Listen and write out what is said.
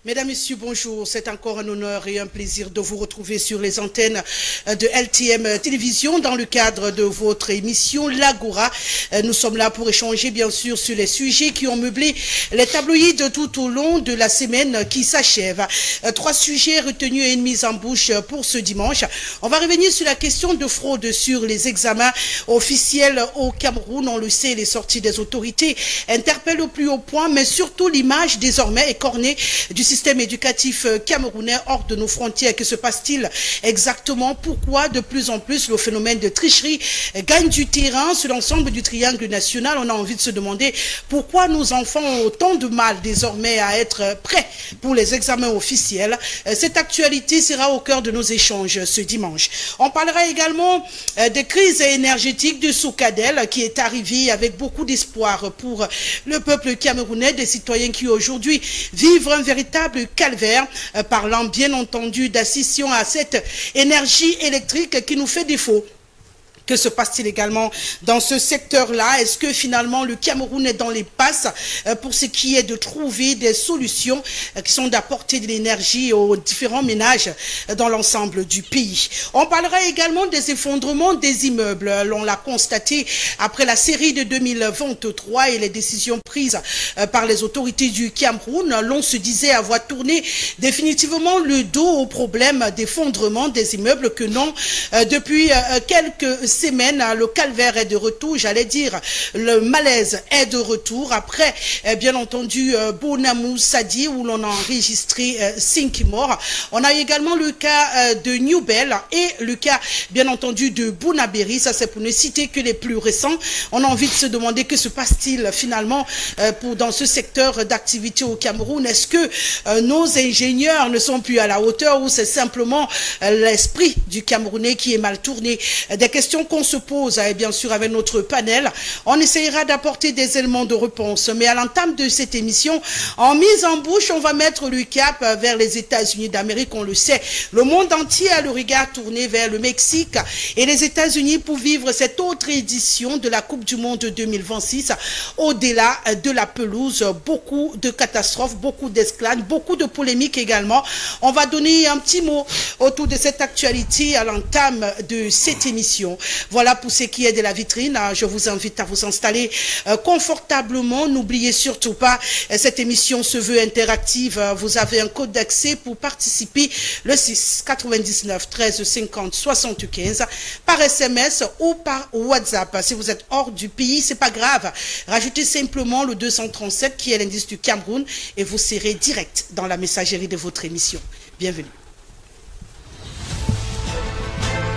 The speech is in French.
Mesdames, Messieurs, bonjour. C'est encore un honneur et un plaisir de vous retrouver sur les antennes de LTM Télévision dans le cadre de votre émission L'Agora. Nous sommes là pour échanger bien sûr sur les sujets qui ont meublé les tabloïds tout au long de la semaine qui s'achève. 3 sujets retenus et une mise en bouche pour ce dimanche. On va revenir sur la question de fraude sur les examens officiels au Cameroun. On le sait, les sorties des autorités interpellent au plus haut point, mais surtout l'image désormais écornée du système éducatif camerounais hors de nos frontières. Que se passe-t-il exactement? Pourquoi de plus en plus le phénomène de tricherie gagne du terrain sur l'ensemble du triangle national? On a envie de se demander pourquoi nos enfants ont autant de mal désormais à être prêts pour les examens officiels. Cette actualité sera au cœur de nos échanges ce dimanche. On parlera également des crises énergétiques de Soukadel qui est arrivée avec beaucoup d'espoir pour le peuple camerounais, des citoyens qui aujourd'hui vivent un véritable calvaire, parlant bien entendu d'accession à cette énergie électrique qui nous fait défaut. Que se passe-t-il également dans ce secteur-là? Est-ce que finalement le Cameroun est dans les passes pour ce qui est de trouver des solutions qui sont d'apporter de l'énergie aux différents ménages dans l'ensemble du pays? On parlera également des effondrements des immeubles. On l'a constaté après la série de 2023 et les décisions prises par les autorités du Cameroun. L'on se disait avoir tourné définitivement le dos au problème d'effondrement des immeubles que non. Depuis quelques semaine, le calvaire est de retour, j'allais dire le malaise est de retour après bien entendu Bonamou Sadi où l'on a enregistré 5 morts. On a également le cas de Newbel et le cas bien entendu de Bounaberi, ça c'est pour ne citer que les plus récents. On a envie de se demander que se passe-t-il finalement dans ce secteur d'activité au Cameroun? Est-ce que nos ingénieurs ne sont plus à la hauteur ou c'est simplement l'esprit du Camerounais qui est mal tourné? Des questions qu'on se pose, et bien sûr avec notre panel, on essayera d'apporter des éléments de réponse. Mais à l'entame de cette émission, en mise en bouche, on va mettre le cap vers les États-Unis d'Amérique. On le sait, le monde entier a le regard tourné vers le Mexique et les États-Unis pour vivre cette autre édition de la Coupe du Monde 2026. Au-delà de la pelouse, beaucoup de catastrophes, beaucoup d'esclades, beaucoup de polémiques également. On va donner un petit mot autour de cette actualité à l'entame de cette émission. Voilà pour ce qui est de la vitrine. Je vous invite à vous installer confortablement. N'oubliez surtout pas, cette émission se veut interactive. Vous avez un code d'accès pour participer, le 6 99 13 50 75 par SMS ou par WhatsApp. Si vous êtes hors du pays, c'est pas grave. Rajoutez simplement le 237 qui est l'indice du Cameroun et vous serez direct dans la messagerie de votre émission. Bienvenue.